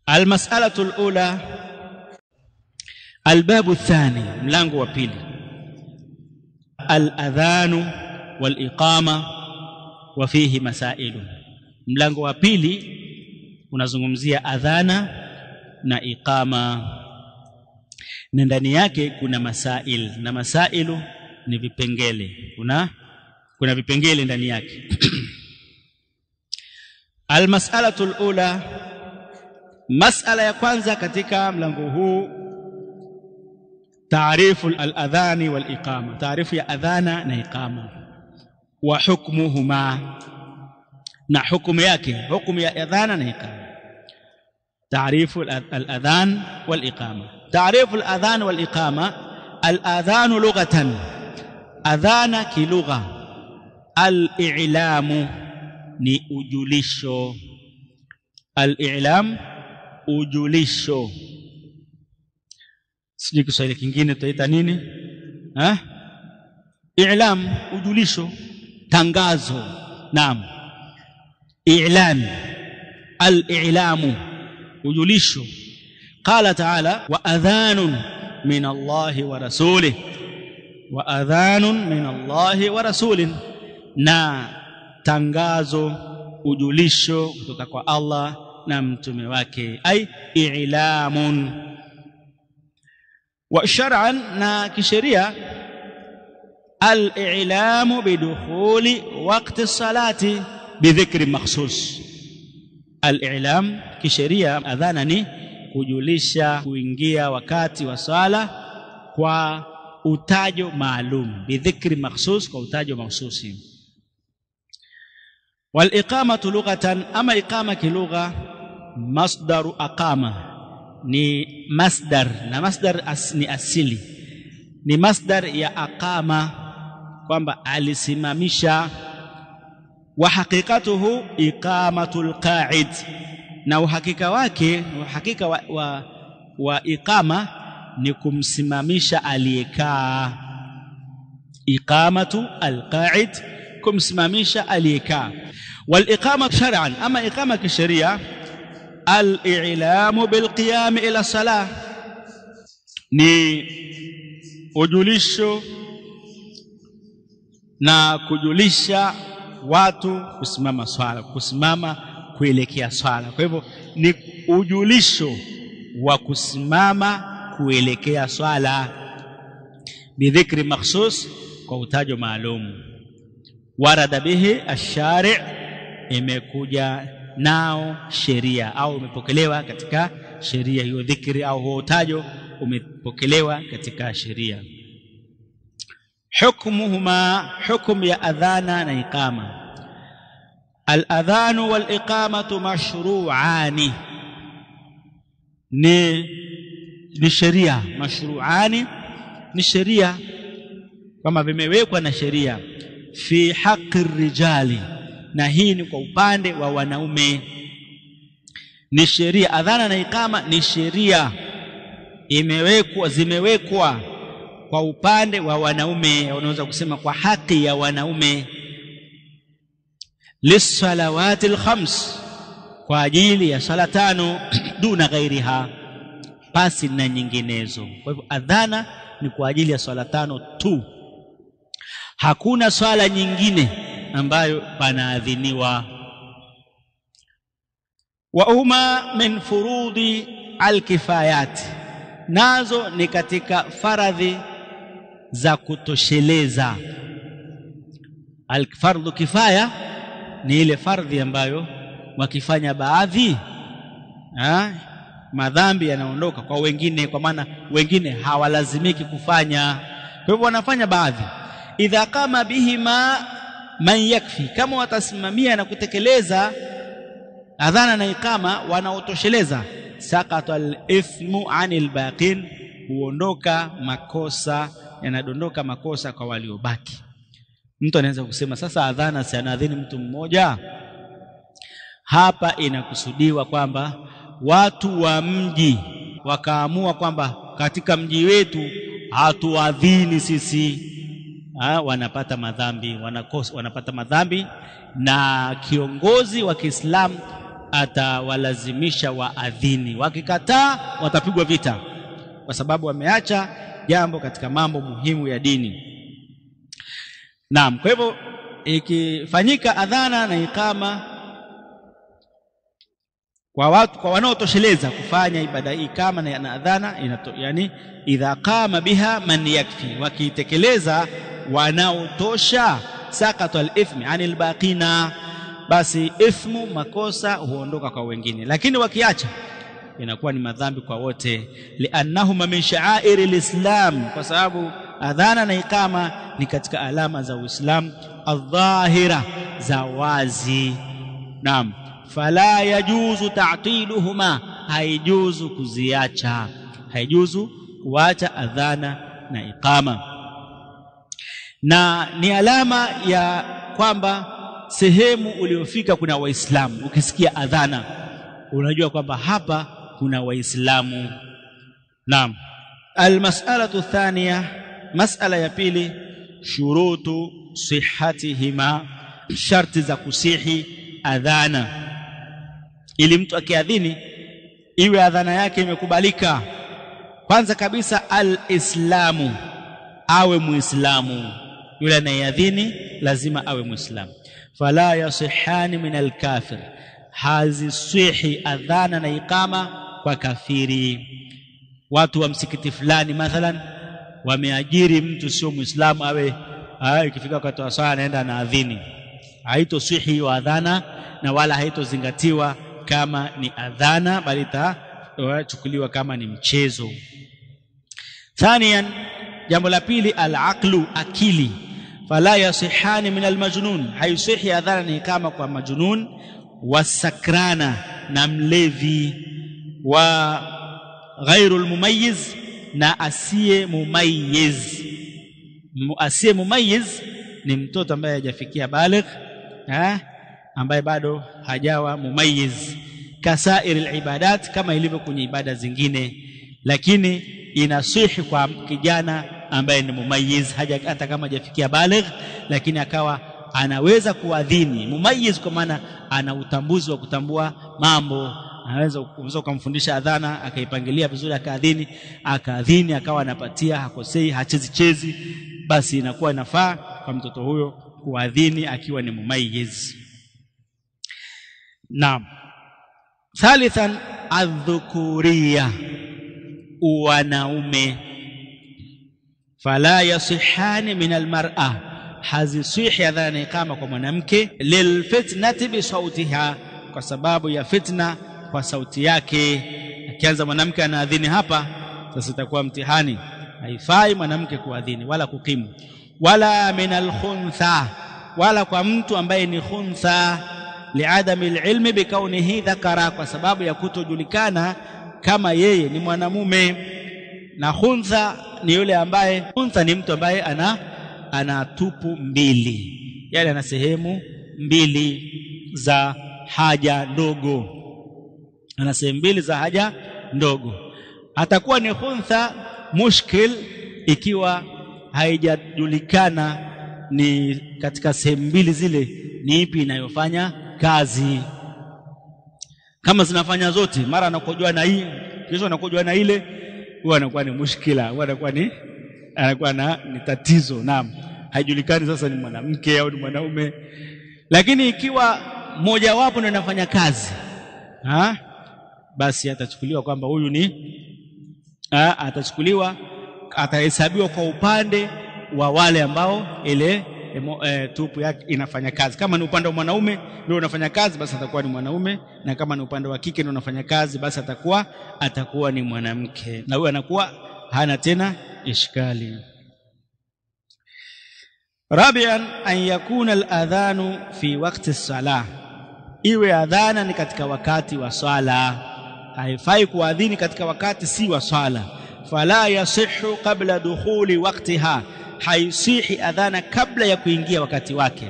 Almas'alatu alula, albabu athani, mlango wa pili, aladhanu waliqama wa fihi masailu. Mlango wa pili unazungumzia adhana na iqama, na ndani yake kuna masail, na masailu ni vipengele. Kuna vipengele ndani yake. Almas'alatu alula, mas'ala ya kwanza katika mlango huu, taarifu aladhani waliqama, taarifu ya adhana na iqama, wa hukmuhuma, na hukumu yake, hukumu ya adhana na iqama. Taarifu aladhan waliqama. Taarifu aladhan waliqama, aladhan lughatan, adhana kilugha, al-i'lamu ni ujulisho, al-i'lam ujulisho. Sijui Kiswahili kingine tutaita nini? I'lam, ujulisho, tangazo. Naam, i'lan, al-i'lamu ujulisho. Qala ta'ala, wa adhanun min Allahi wa rasulih, wa adhanun min Allahi wa rasulih, na tangazo, ujulisho kutoka kwa Allah na mtume wake, ay i'lamun. Wa shar'an, na kisheria, al-i'lamu bidukhuli waqti as-salati bidhikri makhsus. Al-i'lam kisheria, adhana ni kujulisha kuingia wakati wa sala kwa utajo maalum, bidhikri makhsus, kwa utajo mahsusi. Wal iqamatu lughatan, ama iqama kilugha, masdaru aqama, ni masdar, na masdar ni asili, ni masdar ya aqama, kwamba alisimamisha. Wa haqiqatuhu iqamatul qa'id, na uhakika wake, uhakika wa iqama ni kumsimamisha aliyekaa. Iqamatu alqa'id, kumsimamisha aliyekaa. Wal iqama shar'an, ama iqama kisheria, al-i'lamu bil qiyam ila salah, ni ujulisho na kujulisha watu kusimama swala, kusimama kuelekea swala. Kwa hivyo ni ujulisho wa kusimama kuelekea swala, bidhikri makhsus, kwa utajo maalum. Warada bihi ash-shari', imekuja nao sheria, au umepokelewa katika sheria hiyo dhikri, au huo utajo umepokelewa katika sheria. Hukmuhuma, hukum ya adhana na iqama. Al-adhanu wal-iqamatu mashru'ani, ni sheria. Mashru'ani ni sheria, kama vimewekwa na sheria. Fi haqqi rijali, na hii ni kwa upande wa wanaume, ni sheria. Adhana na iqama ni sheria, zimewekwa kwa upande wa wanaume, unaweza kusema kwa haki ya wanaume. Lissalawati alkhams, kwa ajili ya sala tano, duna ghairiha, pasi na nyinginezo. Kwa hivyo adhana ni kwa ajili ya sala tano tu, hakuna swala nyingine ambayo panaadhiniwa. Wa huma min furudi alkifayat, nazo ni katika faradhi za kutosheleza. Alfardhu kifaya ni ile fardhi ambayo wakifanya baadhi, madhambi yanaondoka kwa wengine, kwa maana wengine hawalazimiki kufanya, kwa hivyo wanafanya baadhi. Idha qama bihima man yakfi, kama watasimamia na kutekeleza adhana na iqama wanaotosheleza, saqata al-ithmu 'anil baqin, huondoka makosa, yanadondoka makosa kwa waliobaki. Mtu anaweza kusema sasa adhana si anaadhini mtu mmoja? Hapa inakusudiwa kwamba watu wa mji wakaamua kwamba katika mji wetu hatuadhini sisi, wanapata madhambi, wanapata madhambi, na kiongozi wa Kiislamu atawalazimisha waadhini. Wakikataa watapigwa vita, kwa sababu wameacha jambo katika mambo muhimu ya dini. Naam, kwa hivyo ikifanyika adhana na ikama kwa wanaotosheleza kufanya ibada hii kama na adhana, yani idha qama biha man yakfi, wakitekeleza wanaotosha, sakata al-ithmi anil baqina, basi ithmu, makosa huondoka kwa wengine. Lakini wakiacha inakuwa ni madhambi kwa wote, li'annahuma min sha'airi al-islam, kwa sababu adhana na ikama ni katika alama za Uislamu adh-dhahira, za wazi. Naam, fala yajuzu ta'tiluhuma, haijuzu kuziacha, haijuzu kuacha adhana na ikama. Na ni alama ya kwamba sehemu uliofika kuna Waislamu. Ukisikia adhana unajua kwamba hapa kuna Waislamu. Naam, almas'alatu thaniya, mas'ala ya pili, shurutu sihhatihima, sharti za kusihi adhana. Ili mtu akiadhini iwe adhana yake imekubalika, kwanza kabisa al-islamu, awe muislamu. Yule anayeadhini lazima awe muislamu. Fala yasihani min al-kafir, hazisihi adhana na ikama kwa kafiri. Watu wa msikiti fulani mathalan wameajiri mtu sio muislamu, awe ikifika wakati wa swala anaenda na adhini, haitosihi wa adhana na wala haitozingatiwa kama ni adhana, bali itachukuliwa kama ni mchezo. Thaniyan, jambo la pili, al-aqlu, akili. Fala yasihani min al-majnun, haisihi adhana ni kama kwa majnun, wasakrana, na mlevi, wa ghairul mumayyiz, na asiye mumayyiz. Asiye mumayyiz ni mtoto ambaye hajafikia baligh, ambaye bado hajawa mumayyiz, kasair al-ibadat, kama ilivyo kwenye ibada zingine. Lakini inasihi kwa kijana ambaye ni mumayyiz, hata kama hajafikia baligh, lakini akawa anaweza kuadhini. Mumayyiz kwa maana ana utambuzi wa kutambua mambo, anaweza kumfundisha adhana akaipangilia vizuri, akaadhini akawa anapatia, hakosei, hachezi, basi inakuwa inafaa kwa mtoto huyo kuadhini akiwa ni mumayyiz. Naam. Thalithan, adh-dhukuriya, wanaume. Fala yasihani min al-mar'a, hazisihi adhana kama kwa mwanamke, lilfitnati bi sautiha, kwa sababu ya fitna kwa sauti yake. Akianza mwanamke anaadhini hapa, sasa itakuwa mtihani. Haifai mwanamke kuadhini wala kukimu. Wala min al-khuntha, wala kwa mtu ambaye ni khuntha, liadami al-ilmi bikaunihi dhakara, kwa sababu ya kutojulikana kama yeye ni mwanamume. Na khuntha ni yule ambaye, khuntha ni mtu ambaye ana tupu mbili, yani ana sehemu mbili za haja ndogo, ana sehemu mbili za haja ndogo. Atakuwa ni khuntha mushkil ikiwa haijajulikana ni katika sehemu mbili zile ni ipi inayofanya kazi. Kama zinafanya zote, mara anakojua na hii kisha anakojua na ile, huwa anakuwa ni mushkila, huwa anakuwa ni tatizo. Naam, haijulikani sasa ni mwanamke au ni mwanaume. Lakini ikiwa mmoja wapo ndio anafanya kazi, basi atachukuliwa kwamba huyu ni atahesabiwa kwa upande wa wale ambao ile tupu yake inafanya kazi. Kama ni upande wa mwanaume ndio unafanya kazi, basi atakuwa ni mwanaume, na kama ni upande wa kike ndio unafanya kazi, basi atakuwa ni mwanamke, na huyo anakuwa hana tena ishkali. Rabian, an yakuna al-adhanu fi waqti as-salah, iwe adhana ni katika wakati wa swala. Haifai kuadhini katika wakati si wa swala. Fala yasihhu qabla dukhuli waqtiha, haisihi adhana kabla ya kuingia wakati wake.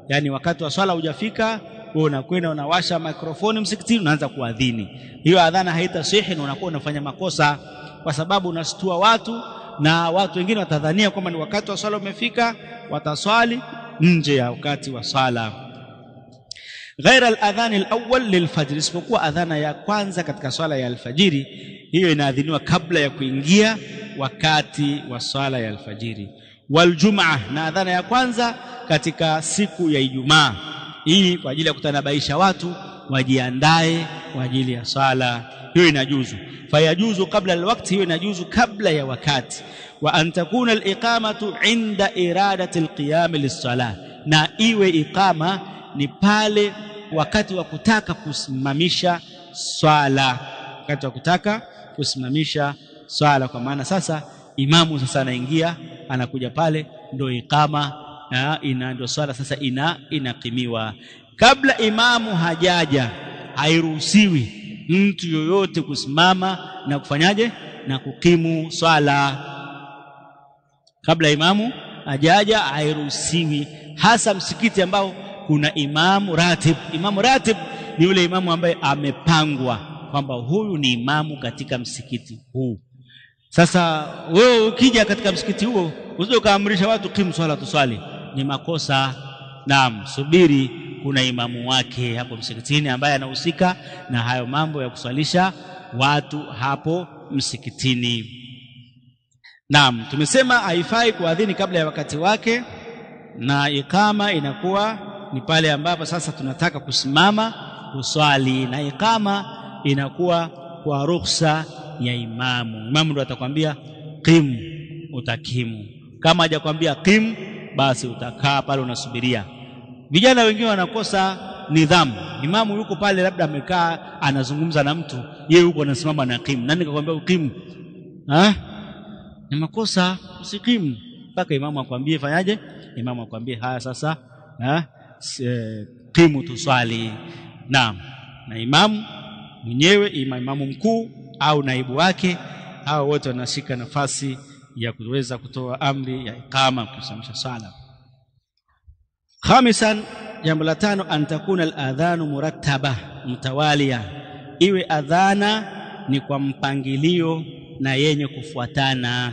Yani wakati wa swala hujafika, wewe unakwenda unawasha mikrofoni msikitini unaanza kuadhini, hiyo adhana haitasihi, na unakuwa unafanya makosa, kwa sababu unastua watu, na watu wengine watadhania kwamba ni wakati wa swala umefika, wataswali nje ya wakati wa swala. ghaira al-adhan al-awwal lil-fajr, isipokuwa adhana ya kwanza katika swala ya alfajiri, hiyo inaadhiniwa kabla ya kuingia wakati wa swala ya alfajiri. Wal-jum'ah, na adhana ya kwanza katika siku ya Ijumaa, hii kwa ajili ya kutanabaisha watu wajiandae kwa ajili ya swala, hiyo inajuzu. Fayajuzu qabla al-waqt, hiyo inajuzu kabla ya wakati. Wa an takuna al-iqamatu inda iradati al-qiyam lis-salah, na iwe iqama ni pale wakati wa kutaka kusimamisha swala, wakati wa kutaka kusimamisha swala, kwa maana sasa imamu sasa anaingia, anakuja pale, ndio iqama ndio swala sasa inakimiwa. Kabla imamu hajaja hairuhusiwi mtu yoyote kusimama na kufanyaje na kukimu swala. Kabla imamu hajaja hairuhusiwi, hasa msikiti ambao kuna imamu ratib. Imamu ratib ni yule imamu ambaye amepangwa kwamba huyu ni imamu katika msikiti huu. Sasa wewe ukija katika msikiti huo usije kaamrisha watu kimu swala tuswali, ni makosa. Naam, subiri, kuna imamu wake hapo msikitini ambaye anahusika na hayo mambo ya kuswalisha watu hapo msikitini. Naam, tumesema haifai kuadhini kabla ya wakati wake, na ikama inakuwa ni pale ambapo sasa tunataka kusimama kuswali, na ikama inakuwa kwa ruhusa ya imamu. Imamu ndo atakwambia qim, utakimu. Kama hajakwambia qim, basi utakaa pale unasubiria. Vijana wengine wanakosa nidhamu. Imamu yuko pale labda amekaa anazungumza na mtu, yeye yuko anasimama na qim. Nani kakwambia ukimu? Ni makosa, usikimu mpaka imamu akwambie fanyaje. Imamu akwambie haya sasa qimu tuswali. Naam, na imamu mwenyewe, imamu mkuu au naibu wake, hao wote wanashika nafasi ya kuweza kutoa amri ya ikama kusimamisha swala. Khamisan, jambo la tano, antakuna al-adhanu murattaba mutawaliya, iwe adhana ni kwa mpangilio na yenye kufuatana,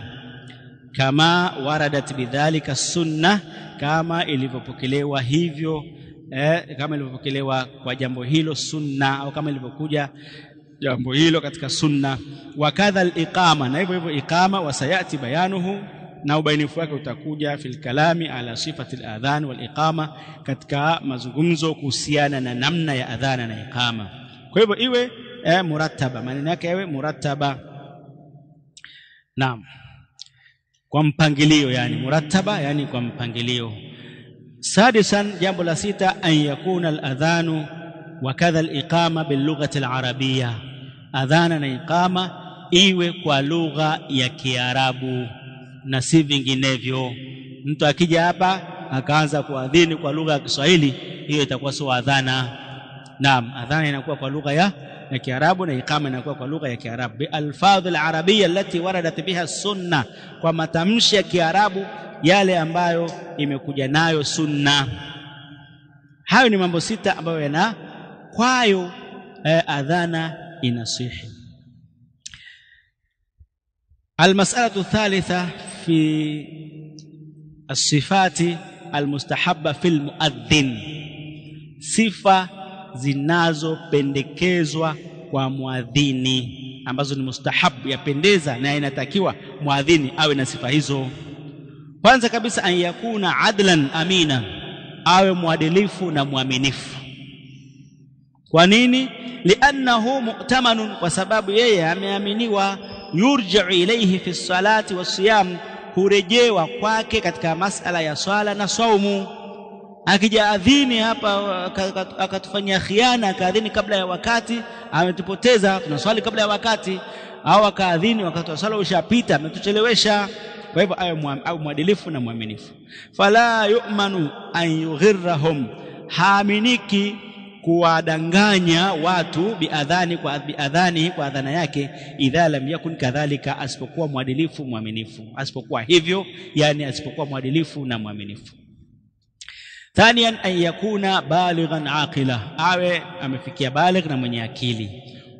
kama waradat bidhalika sunna, kama ilivyopokelewa hivyo kama ilivyopokelewa kwa jambo hilo sunna, au kama ilivyokuja jambo hilo katika sunna. Wakadha al-iqama, na hivyo hivyo iqama, wasayati bayanuhu, na ubainifu wake utakuja fil kalami ala sifati al-adhan wal iqama, katika mazungumzo kuhusiana na namna ya adhana na iqama. Kwa hivyo iwe murattaba, maana yake iwe murattaba. Naam, kwa mpangilio, yani murattaba, yani kwa mpangilio. Sadisan, jambo la sita, an yakuna al-adhanu wa kadha al-iqama bil lughati al-arabiyya, adhana na iqama iwe kwa lugha ya Kiarabu na si vinginevyo. Mtu akija hapa akaanza kuadhini kwa lugha ya Kiswahili, hiyo itakuwa sio adhana. Naam, adhana inakuwa kwa lugha ya Kiarabu na iqama inakuwa kwa lugha ya Kiarabu, bi alfadh al-arabiyya allati waradat biha sunna, kwa matamshi ya Kiarabu yale ambayo imekuja nayo sunna. Hayo ni mambo sita ambayo yana kwayo adhana inasihi. Almas'alatu thalitha fi as-sifati almustahabba fil muadhdhin, sifa zinazopendekezwa kwa muadhini ambazo ni mustahabu, yapendeza na inatakiwa muadhini awe na sifa hizo. Kwanza kabisa, an yakuna adlan amina, awe muadilifu na muaminifu. Kwa nini? Li'annahu mu'tamanun, kwa sababu yeye ameaminiwa. Yurja'u ilayhi fi salati wasiyam, hurejewa kwake katika masala ya swala na saumu. Akija adhini hapa akatufanyia khiana, akaadhini kabla ya wakati, ametupoteza, tunaswali kabla ya wakati, au akaadhini wakati wa swala ushapita, ametuchelewesha. Kwa hivyo awe mwadilifu na muaminifu. Fala yu'manu an yughirrahum, haaminiki kuwadanganya watu biadhani kwa adhana yake, idha lam yakun kadhalika, asipokuwa mwadilifu muaminifu, asipokuwa hivyo, yani asipokuwa mwadilifu na muaminifu. Thaniyan, an yakuna balighan aqila, awe amefikia baligh na mwenye akili.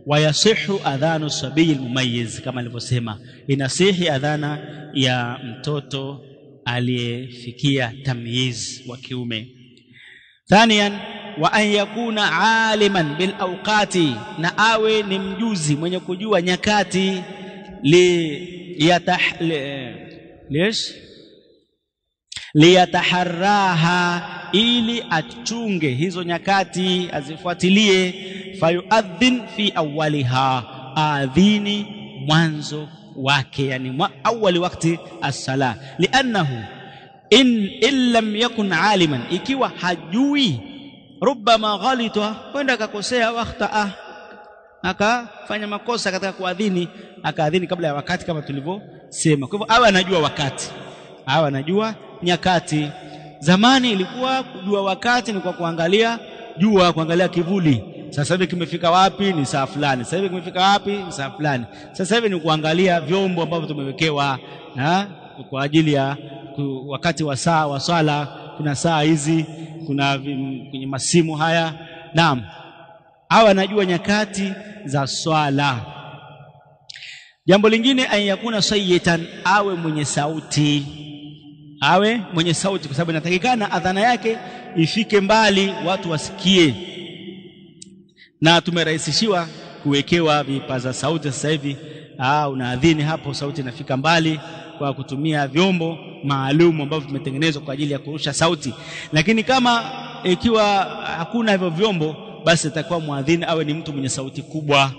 Wayasihu adhanu sabiyi almumayyiz, kama alivyosema inasihi adhana ya mtoto aliyefikia tamyiz wa kiume. Thaniyan, wa an yakuna aliman bil awqati, na awe ni mjuzi mwenye kujua nyakati, liyataharraha, ili achunge hizo nyakati, azifuatilie. Fayuadhin fi awwaliha, adhini mwanzo wake, yani awali wakati as-sala. Liannahu in lam yakun aliman, ikiwa hajui, rubbama ghalita, kwenda akakosea, wakhtaa, akafanya makosa katika kuadhini, akaadhini kabla ya wakati kama tulivyosema. Kwa hivyo awe anajua wakati, awe anajua nyakati. Zamani ilikuwa kujua wakati ni kwa kuangalia jua, kuangalia kivuli. Sasa hivi kimefika wapi? Ni saa fulani. Sasa hivi kimefika wapi? Ni saa fulani. Sasa hivi ni kuangalia vyombo ambavyo tumewekewa kwa ajili ya wakati wa saa wa swala. Kuna saa hizi, kuna kwenye masimu haya. Naam, hawa anajua nyakati za swala. Jambo lingine, ayakuna sayyitan, awe mwenye sauti, awe mwenye sauti, kwa sababu inatakikana adhana yake ifike mbali, watu wasikie. Na tumerahisishiwa kuwekewa vipaza sauti sasa hivi. Unaadhini hapo, sauti inafika mbali kwa kutumia vyombo maalum ambavyo vimetengenezwa kwa ajili ya kurusha sauti. Lakini kama ikiwa hakuna hivyo vyombo, basi itakuwa muadhini awe ni mtu mwenye sauti kubwa.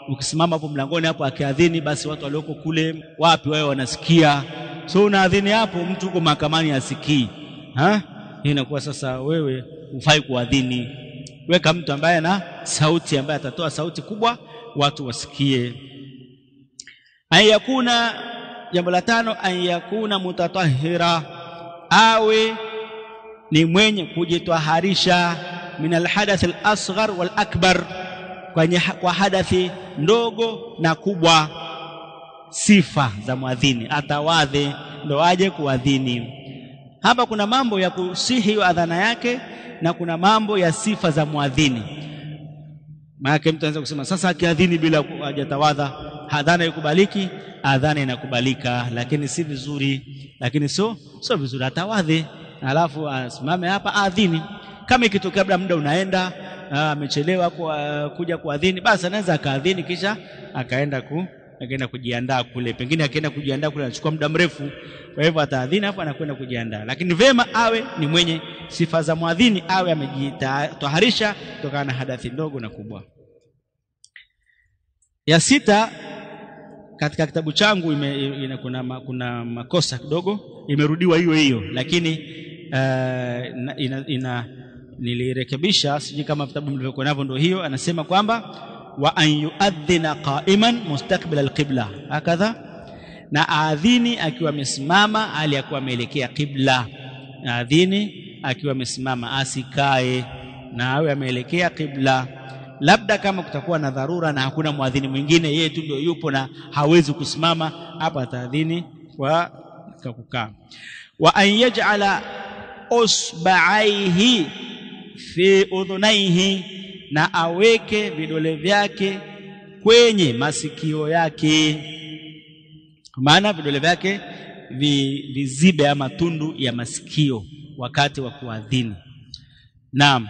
Ukisimama hapo mlangoni hapo akiadhini, basi watu walioko kule wapi wao wanasikia. So unaadhini hapo, mtu uko mahakamani asikii. Hii inakuwa sasa wewe hufai kuadhini. Weka mtu ambaye ana sauti, ambaye atatoa sauti kubwa watu wasikie. Ayakuna, jambo la 5, ayakuna mutatahhira, awe ni mwenye kujitwaharisha, min alhadath alasghar wal akbar, kwa hadathi ndogo na kubwa. Sifa za muadhini, atawadhe ndo aje kuadhini. Hapa kuna mambo ya kusihi adhana yake na kuna mambo ya sifa za muadhini. Maana mtu anaweza kusema sasa akiadhini bila hajatawadha, adhana ikubaliki? Adhana inakubalika, lakini si vizuri, lakini sio vizuri. Atawadhe alafu asimame hapa adhini. Kama ikitokea labda muda unaenda, amechelewa kuja kuadhini, basi anaweza akaadhini kisha akaenda kujiandaa kule. Pengine akaenda kujiandaa kule anachukua muda mrefu, kwa hivyo ataadhini hapo anakwenda kujiandaa. Lakini vema awe ni mwenye sifa za muadhini, awe amejitaharisha kutokana na hadathi ndogo na kubwa. Ya 6, katika kitabu changu kuna makosa kidogo, imerudiwa hiyo, lakini nilirekebisha, siji kama vitabu mlivyokuwa navyo ndio hiyo. Anasema kwamba wa an yuadhina qa'iman mustaqbil alqibla, hakadha, na aadhini akiwa amesimama hali akiwa ameelekea qibla. Aadhini akiwa amesimama, asikae, na awe ameelekea qibla. Labda kama kutakuwa na dharura na hakuna muadhini mwingine, yeye tu ndio yupo na hawezi kusimama, hapa ataadhini kwa kukaa. Wa an yaj'ala usba'aihi fi udhunaihi, na aweke vidole vyake kwenye masikio yake, maana vidole vyake vizibe ama tundu ya masikio wakati wa kuadhini. Naam.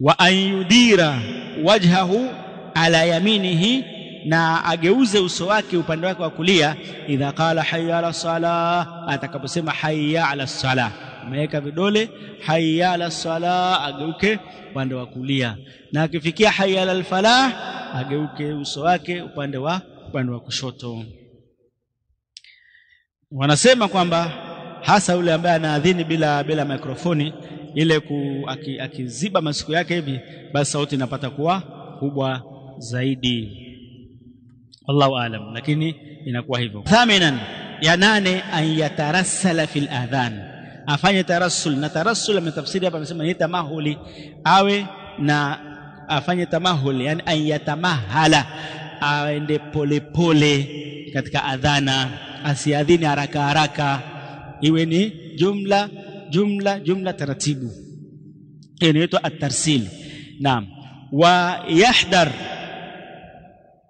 Wa an yudira wajhahu ala yaminihi, na ageuze uso wake upande wake wa kulia. Idha qala hayya ala salah, atakaposema hayya ala salah, ameweka vidole hayya ala salah, ageuke upande wa kulia, na akifikia hayya ala falah, ageuke uso wake upande wa kushoto. Wanasema kwamba hasa yule ambaye anaadhini bila mikrofoni, ile akiziba masikio yake hivi, basi sauti inapata kuwa kubwa zaidi. Allahu aalam, lakini inakuwa hivyo. Thaminan, ya 8, an yatarassala fil adhan, afanye tarassul. Na tarassul ametafsiri hapa, amesema ni tamahuli, awe na afanye tamahuli, yani an yatamahala, aende polepole katika adhana, asiadhini haraka haraka, iwe ni jumla taratibu. Hiyo inaitwa at-tarsil. Naam. Wa yahdar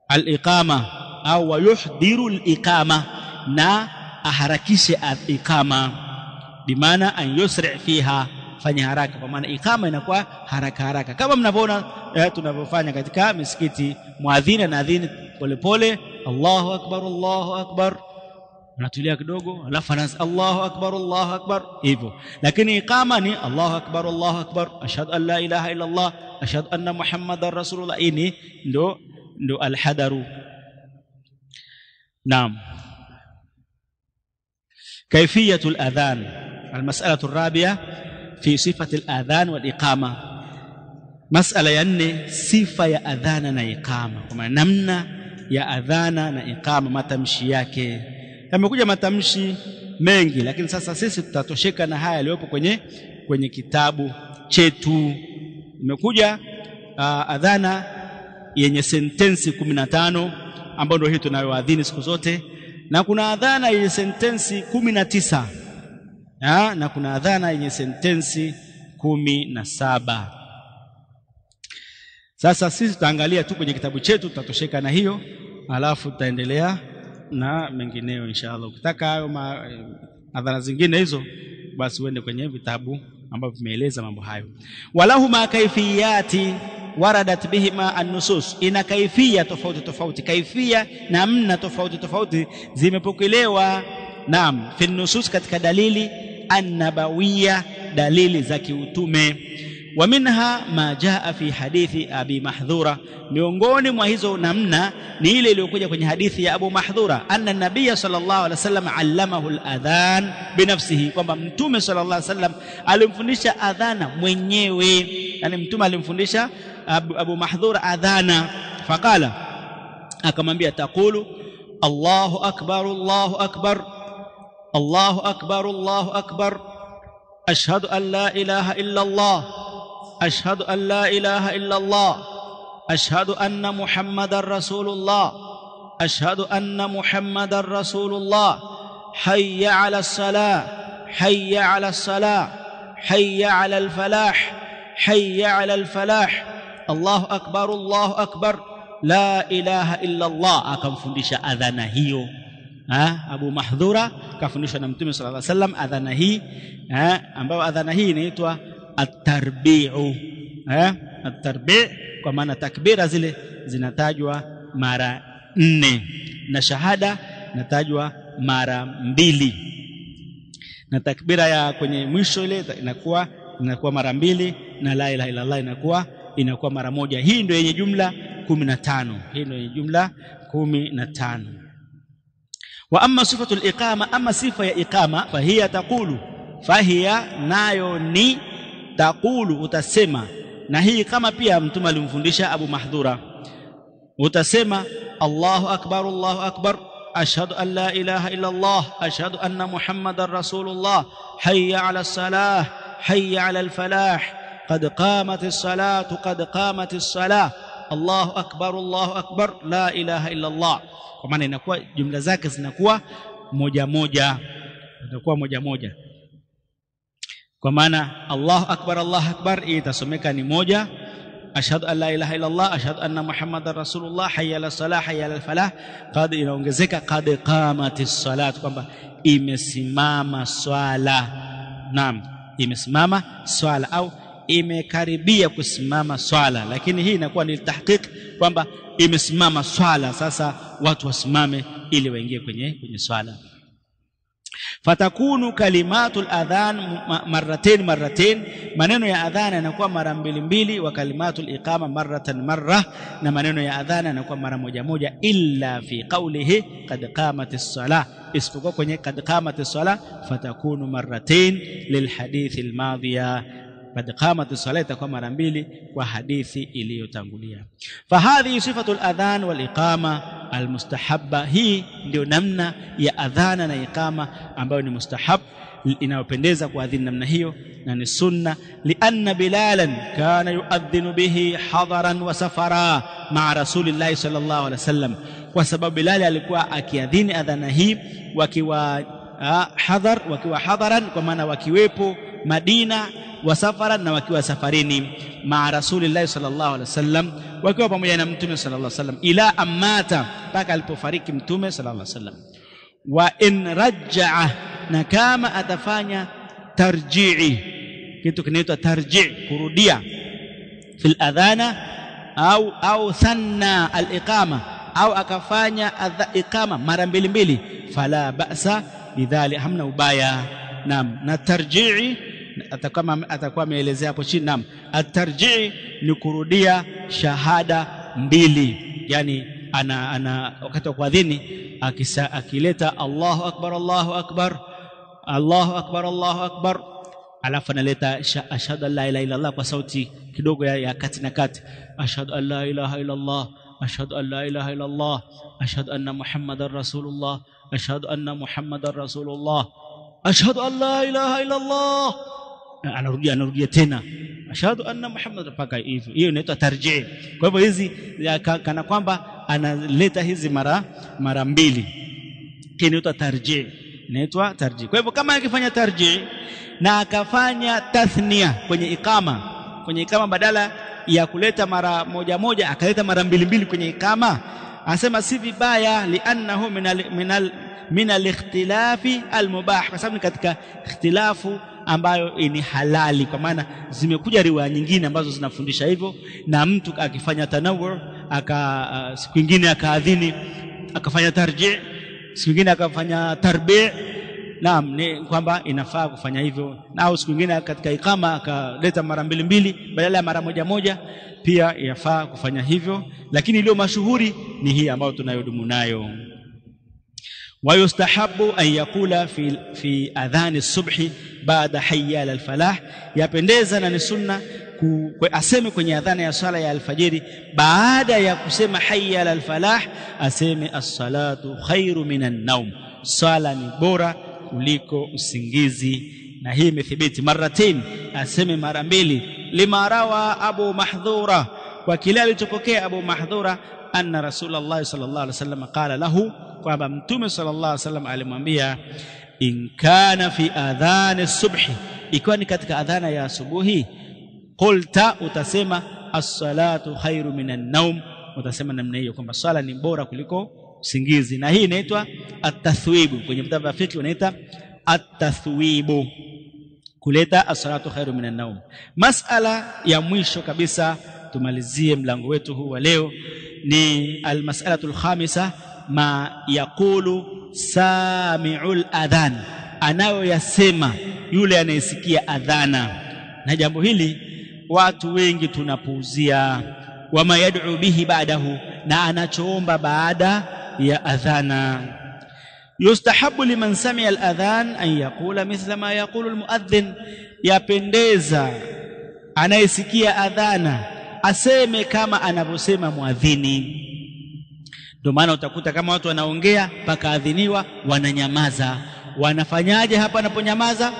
al-iqama au wa yuhdiru al-iqama, na aharakishe al-iqama, bimaana an yusri' fiha, fanya haraka, kwa maana ikama inakuwa haraka haraka kama mnavyoona tunavyofanya katika misikiti. Muadhini anaadhini polepole, Allahu akbar Allahu akbar, unatulia kidogo, alafu anaanza Allahu akbar hivyo. Lakini ikama ni Allahu akbar, ashhadu an la ilaha illa Allah, ashhadu anna Muhammadar Rasulullah. Ini ndo alhadaru. Naam. Kayfiyatul adhan, almas'alatu arabi'a fi sifati al-adhan wal iqama. Mas'ala ya 4, sifa ya adhana na iqama, kwa maana namna ya adhana na iqama, matamshi yake. Yamekuja matamshi mengi, lakini sasa sisi tutatosheka na haya yaliyopo kwenye kitabu chetu. Imekuja adhana yenye sentensi 15 ambayo ndio hii tunayoadhini siku zote, na kuna adhana yenye sentensi 19 na kuna adhana yenye sentensi 17. Sasa sisi tutaangalia tu kwenye kitabu chetu, tutatosheka na hiyo, alafu tutaendelea na mengineo inshallah. Ukitaka hayo adhana zingine hizo, basi uende kwenye vitabu ambavyo vimeeleza mambo hayo. Walahuma kaifiyati waradat bihima an-nusus, ina kaifia tofauti tofauti, kaifia namna tofauti tofauti zimepokelewa naam fi nusus, katika dalili an-nabawiyya, dalili za kiutume. Wa minha ma jaa fi hadithi Abi Mahdhura, miongoni mwa hizo namna ni ile iliyokuja kwenye hadithi ya Abu Mahdhura, anna nabiyya sallallahu alaihi wasallam allamahu al-adhan binafsihi, kwamba mtume sallallahu alaihi wasallam alimfundisha adhana mwenyewe. Yani mtume alimfundisha Abu Mahdhura adhana, faqala, akamwambia, taqulu Allahu akbar Allahu akbar Allahu akbar Allahu akbar, ashhadu an la ilaha illa Allah, ashhadu an la ilaha illa Allah, ashhadu anna Muhammadar Rasulullah, ashhadu anna Muhammadar Rasulullah, hayya 'ala as-salah, hayya 'ala as-salah, hayya 'ala al-falah, hayya 'ala al-falah, Allahu akbar Allahu akbar, la ilaha illa Allah. Akamfundisha adhana hiyo. Abu Mahdhura kafundishwa na Mtume sallallahu alaihi wasallam adhana hii, ambayo adhana hii inaitwa at-tarbi'u. At-tarbi' kwa maana takbira zile zinatajwa mara 4 na shahada inatajwa mara 2, na takbira ya kwenye mwisho ile inakuwa mara 2, na la ilaha illa Allah inakuwa mara 1. Hii ndio yenye jumla 15. Hii ndio yenye jumla 15. Wa amma sifatul iqama, amma sifa ya iqama, fahiya taqulu, fahiya nayo ni taqulu, utasema. Na hii kama pia mtume alimfundisha Abu Mahdhura, utasema Allahu akbar Allahu akbar, ashhadu an la ilaha illa Allah, ashhadu anna Muhammadar Rasulullah, hayya 'ala as-salah, hayya 'ala al-falah, qad qamatis salatu qad qamatis salah, Allahu akbar la ilaha illa Allah. Kwa maana inakuwa jumla zake zinakuwa moja moja, itakuwa moja moja. Kwa maana Allahu akbar itasomeka ni moja, ashhadu an la ilaha illa Allah, ashhadu anna Muhammadar Rasulullah, hayya 'ala salah hayya 'ala falah, qad inaongezeka qad qamatis salat, kwamba imesimama swala. Naam, imesimama swala au imekaribia kusimama swala, lakini hii inakuwa ni tahqiq kwamba imesimama swala, sasa watu wasimame ili waingie kwenye swala. Fatakunu kalimatul adhan marratain, maneno ya adhana yanakuwa mara 2 wa kalimatul iqama marratan marra, na maneno ya adhana yanakuwa mara 1, illa fi qawlihi qad qamatis salah, isipokuwa kwenye qad qamatis salah, fatakunu marratain lilhadith almadhiya, qad qamatis salah itakuwa mara 2 kwa hadithi iliyotangulia. Fahadhi sifatul adhan wal iqama almustahabba, hii ndio namna ya adhana na iqama ambayo ni mustahab, inayopendeza kuadhini namna hiyo na ni sunna. Lianna Bilalan kana yuadhinu bihi hadaran wa safara ma'a Rasulillahi sallallahu alaihi wasallam, kwa sababu Bilal alikuwa akiadhini adhana hii wakiwa hadaran, kwa maana wakiwepo Madina, wa safaran, na wakiwa safarini, ma'a Rasulillahi sallallahu alaihi wasallam, wakiwa pamoja na Mtume sallallahu alaihi wasallam, ila amata, mpaka alipofariki Mtume sallallahu alaihi wasallam. Wa in rajaa, na kama atafanya tarji'i, kitu kinaitwa tarji', kurudia fil adhana au thanna al-iqama, au akafanya iqama mara mbili, fala ba'sa bidhali, hamna ubaya. Naam, na tarji'i atakuwa ameelezea hapo chini. Naam, at-tarji'i ni kurudia shahada mbili, yani ana wakati wa kuadhini akileta Allahu akbar Allahu akbar Allahu akbar Allahu akbar, alafu analeta ashhadu an la ilaha illa Allah kwa sauti kidogo ya kati na kati, ashhadu an la ilaha illa Allah, ashhadu an la ilaha illa Allah, ashhadu anna Muhammadar Rasulullah, ashhadu anna Muhammadar Rasulullah, ashhadu an la ilaha illa Allah, anarudia tena ashhadu anna Muhammadar, paka hivyo. Hiyo inaitwa tarji'. Kwa hivyo hizi kana kwamba analeta hizi mara mbili, inaitwa tarji', inaitwa tarji'. Kwa hivyo kama akifanya tarji' na akafanya tathnia kwenye ikama, badala ya kuleta mara moja akaleta mara mbili kwenye ikama, anasema si vibaya, li'annahu min al-ikhtilafi al-mubah, kwa sababu katika ikhtilafu ambayo ni halali, kwa maana zimekuja riwaya nyingine ambazo zinafundisha hivyo. Na mtu akifanya tanawwu, siku nyingine akaadhini akafanya tarji', siku nyingine akafanya tarbi', naam, ni kwamba inafaa kufanya hivyo. Na au siku nyingine katika ikama akaleta mara mbili badala ya mara moja, pia yafaa kufanya hivyo, lakini iliyo mashuhuri ni hii ambayo tunayodumu nayo. ويستحب أن يقول في أذان الصبح بعد حي على الفلاح, yapendeza na ni sunna aseme kwenye adhana ya sala ya alfajiri, baada ya kusema hayya ala alfalah aseme as-salatu khairu minan naum, sala ni bora kuliko usingizi. Na hii imethibiti maratain, aseme mara mbili. Lima rawa Abu Mahdhura, kwa kile alichopokea Abu Mahdhura, anna Rasulullah sallallahu alaihi wasallam qala lahu, kwamba Mtume sallallahu alaihi wasallam alimwambia, in kana fi adhani subhi, ikiwa ni katika adhana ya asubuhi, qulta, utasema as-salatu khairu minan naum, utasema namna hiyo kwamba swala ni bora kuliko usingizi. Na hii inaitwa at-tathwibu, kwenye vitabu vya fiqh inaita at-tathwibu, kuleta as-salatu khairu minan naum. Masala ya mwisho kabisa tumalizie mlango wetu huu wa leo ni al-mas'alatul khamisa, ma yaqulu sami'ul adhan, anayoyasema yule anayesikia adhana. Na jambo hili watu wengi tunapuuzia. Wama yad'u bihi ba'dahu, na anachoomba baada ya adhana. Yustahabu liman sami'a al-adhan an yaqula mithla ma yaqulu al-muadhdhin, yapendeza anayesikia adhana aseme kama anavyosema muadhini. Ndio maana utakuta kama watu wanaongea mpaka adhiniwa wananyamaza. Wanafanyaje hapa wanaponyamaza?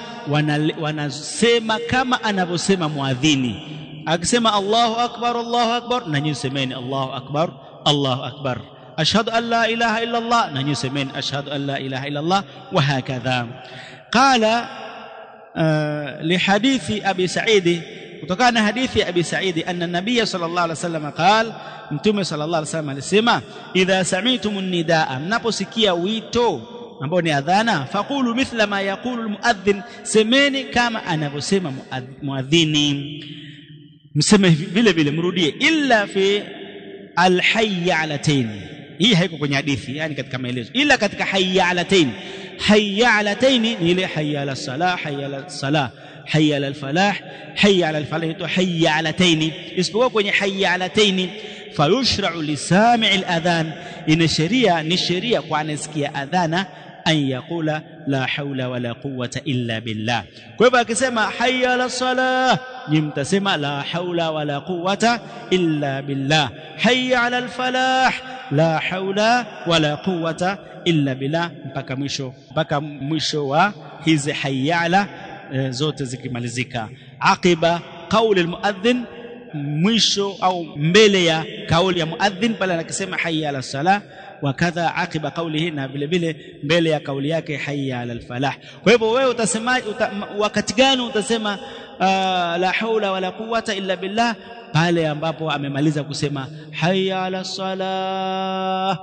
Wanasema kama anavyosema muadhini. Akisema Allahu akbar, na nyinyi semeni Allahu akbar. Ashhadu an la ilaha illa Allah, na nyinyi semeni ashhadu an la ilaha illa Allah, wa hakadha. Qala li hadithi Abi Sa'id, kutokana na hadithi ya Abi Sa'id, anna Nabiy sallallahu alaihi wasallam qala, Mtume sallallahu alaihi wasallam alisema, idha sami'tumun nidaa, mnaposikia wito ambao ni adhana, faqulu mithla ma yaqulu almuadhdhin, semeni kama anavyosema muadhini, mseme vile mrudie. Illa fi alhayya alatain, hii haiko kwenye hadithi, yani katika maelezo, ila katika hayya alatain. Hayya alatain ni ile hayya ala salah, hayya ala salah, hayya ala alfalah, hayya ala alfalah, to hayya alatain. Isipokuwa kwenye hayya alatain, fayushra'u lisami'i aladhan, ina sheria, ni sheria kwa anasikia adhana, an yaqula la hawla wala quwwata illa billah. Kwa hivyo akisema hayya ala salah, ni mtasema la hawla wala quwwata illa billah. Hayya ala alfalah, la hawla wala quwwata illa billah, mpaka mwisho wa hizi hayya ala zote zikimalizika. Aqiba qauli almuadhdhin, mwisho au mbele ya kauli ya muadhdhin pale anakisema hayya ala salah, wakadha aqiba qawlihi, na vile vile mbele ya kauli yake hayya ala alfalah. Kwa hivyo wewe utasema wakati gani utasema la haula wala quwwata illa billah? Pale ambapo amemaliza kusema hayya ala salah,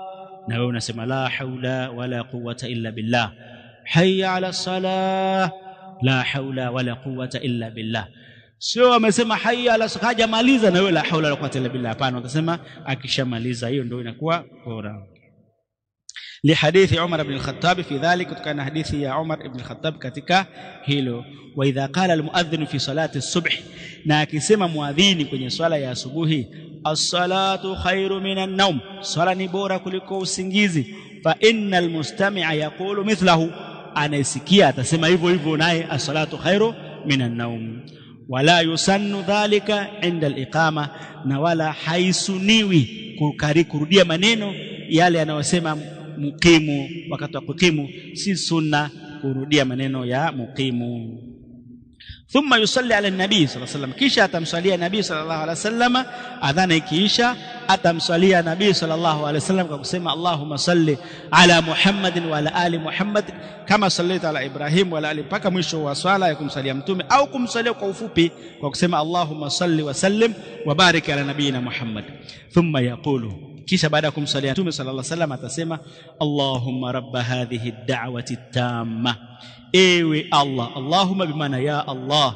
na wewe unasema la haula wala quwwata illa billah. Hayya ala salah, la haula wala quwwata illa billah. Sio amesema hayya ala haja maliza na wewe la haula wala quwwata illa billah. Hapana, utasema akishamaliza, hiyo ndio inakuwa bora. لحديث عمر بن الخطاب في ذلك, كان حديث يا عمر بن الخطاب katika hilo. Wa idha qala almuadhdhin fi salati as-subh, na akisema muadhini kwenye swala ya asubuhi, as-salatu khairu minan nawm, swala ni bora kuliko usingizi, fa innal mustami'a yaqulu mithlahu, anasikia atasema hivyo hivyo naye, as-salatu khairu minan nawm. Wala yusannu dhalika inda al-iqama, na wala haisuniwi kurudia maneno yale yanayosema muqimu wakati wa kukimu, si sunna kurudia maneno ya muqimu. Thumma yusalli ala nabii sallallahu alayhi wasallam, kisha atamsalia nabii sallallahu alayhi wasallam. Adhana ikiisha atamsalia nabii sallallahu alayhi wasallam kwa kusema Allahumma salli ala Muhammadin wa ala ali Muhammad kama sallaita ala Ibrahim wa ala ali, mpaka mwisho wa swala ya kumsalia mtume, au kumsalia kwa ufupi kwa kusema Allahumma salli wa sallim wa barik ala nabiyina Muhammad. Thumma yaqulu, kisha baada ya kumsalia mtume sallallahu alayhi wasallam atasema Allahumma rabba hadhihi ad-da'wati at-tamma, ewe Allah, Allahumma bimaana ya Allah,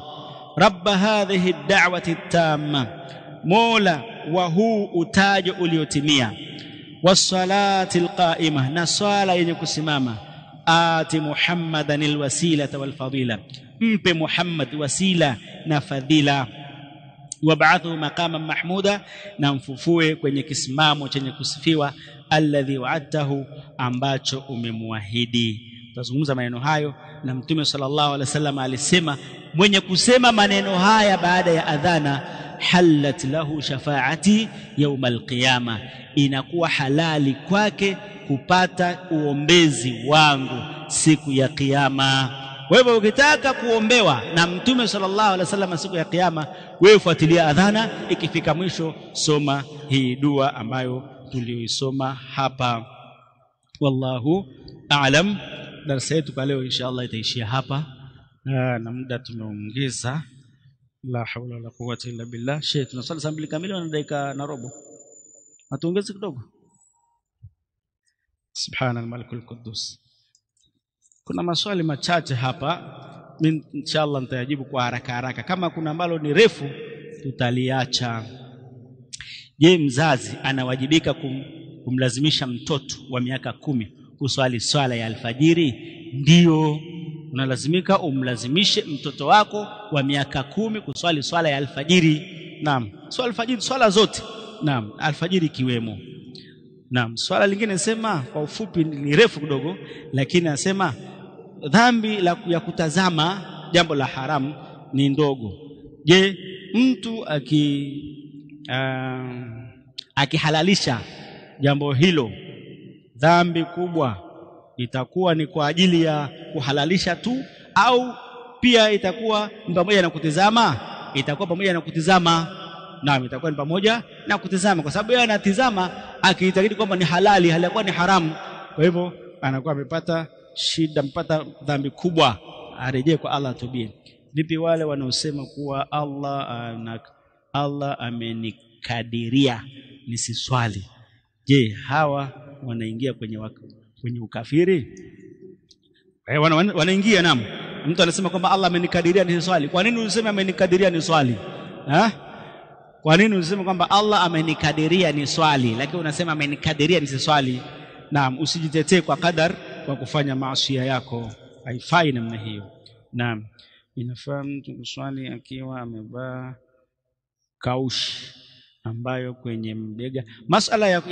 rabba hadhihi ad-da'wati at-tamma, mola wa huu utajo uliotimia, was-salati al-qa'ima, na swala yenye kusimama, ati Muhammadan al-wasilata wal-fadila, mpe Muhammad wasila na fadhila, wab'athu maqaman mahmuda, na mfufue kwenye kisimamo chenye kusifiwa, alladhi wa'adtahu, ambacho umemwahidi. Tutazungumza maneno hayo, na mtume sallallahu alaihi wasallam alisema mwenye kusema maneno haya baada ya adhana, halat lahu shafaati yawm alqiyama, inakuwa halali kwake kupata uombezi wangu siku ya kiyama. Wewe ukitaka kuombewa na mtume sallallahu alaihi wasallam siku ya kiyama, wewe fuatilia adhana, ikifika mwisho soma hii dua ambayo tuliisoma hapa. Wallahu a'lam. Darasa yetu kwa leo inshallah itaishia hapa, na muda tumeongeza, la hawla wala quwwata illa billah. Sheikh, tunasali saa 2 kamili na dakika na robo, atuongeze kidogo. Subhanal malikul quddus. Kuna maswali machache hapa, mimi inshallah nitayajibu kwa haraka. Kama kuna ambalo ni refu tutaliacha. Je, mzazi anawajibika kumlazimisha mtoto wa miaka 10 kuswali swala ya alfajiri? Ndio, unalazimika umlazimishe mtoto wako wa miaka 10 kuswali swala ya alfajiri. Naam, swala alfajiri, swala zote. Naam, alfajiri kiwemo. Naam, swala lingine nasema kwa ufupi, ni refu kidogo, lakini nasema dhambi ya kutazama jambo la haramu ni ndogo. Je, mtu akihalalisha jambo hilo, dhambi kubwa itakuwa ni kwa ajili ya kuhalalisha tu, au pia itakuwa ni pamoja na kutazama? Itakuwa pamoja na kutazama. Naam, itakuwa ni pamoja na kutazama, kwa sababu yeye anatazama akiitakidi kwamba ni halali, halikuwa ni haramu. Kwa hivyo anakuwa amepata shida, mpata dhambi kubwa, arejee kwa Allah tubie. Vipi wale wanaosema kuwa Allah amenikadiria nisiswali? Je, hawa wanaingia kwenye ukafiri? Wanaingia. Naam, mtu anasema kwamba Allah amenikadiria nisiswali. Kwa nini unasema amenikadiria niswali? Kwa nini unasema kwamba Allah amenikadiria niswali lakini unasema amenikadiria nisiswali? Naam, usijitetee kwa kadar kwa kufanya maasi yako, haifai namna hiyo. Naam, inafaa mtu kuswali akiwa amevaa kaushi ambayo kwenye mbega. Masala ya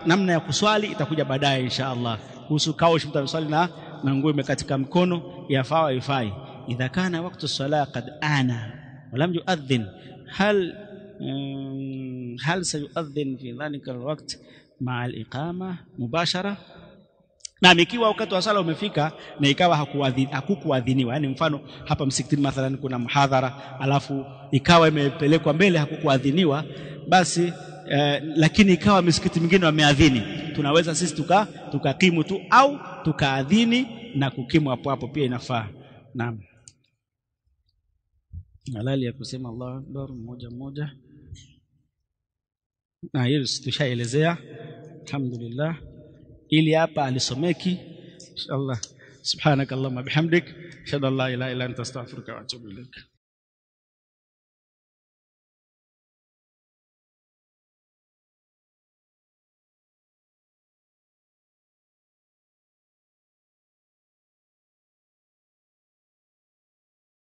namna ya kuswali itakuja baadaye inshallah. Kuhusu kaushi, mtu anaswali na nguo imekatika mkono, yafaa haifai? Idha kana wakati sala qad ana wa lam yu'adhdhin, hal sayu'adhdhin fi dhalika alwaqt ma'a al-iqama mubashara? Na ikiwa wakati wa sala umefika na ikawa hakukuadhiniwa, yani mfano hapa msikitini mathalan kuna mhadhara, alafu ikawa imepelekwa mbele hakukuadhiniwa, basi lakini ikawa msikiti mwingine wameadhini, tunaweza sisi tukakimu tu, au tukaadhini na kukimu hapo hapo, pia inafaa. Naam, halali ya kusema Allahu Akbar mmoja, na hiyo tushaelezea alhamdulillah. Ili hapa alisomeki inshallah Subhanakallahumma bihamdik, ashhadu an la ilaha illa anta astaghfiruka wa atubu ilaik.